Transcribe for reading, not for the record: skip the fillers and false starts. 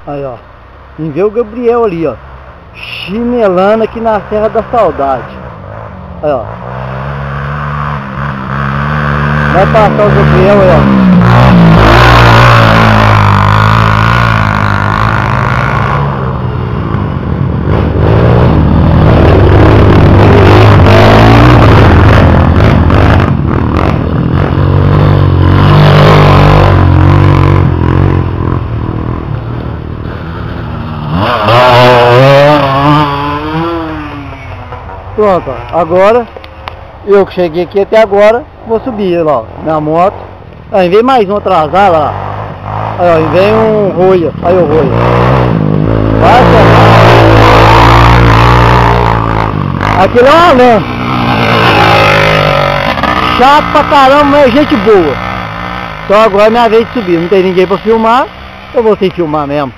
Aí, ó. E vê o Gabriel ali, ó. Chinelando aqui na Serra da Saudade. Aí, ó. Vai passar o Gabriel aí, ó. Pronto, ó. Agora eu que cheguei aqui até agora, vou subir lá, ó, minha moto. Aí vem mais um atrasado lá. Aí ó, vem um roia. Aí o roia. Vai, aquele é um Alan. Chato pra caramba, mas é gente boa. Só agora é minha vez de subir. Não tem ninguém pra filmar, eu vou sem filmar mesmo.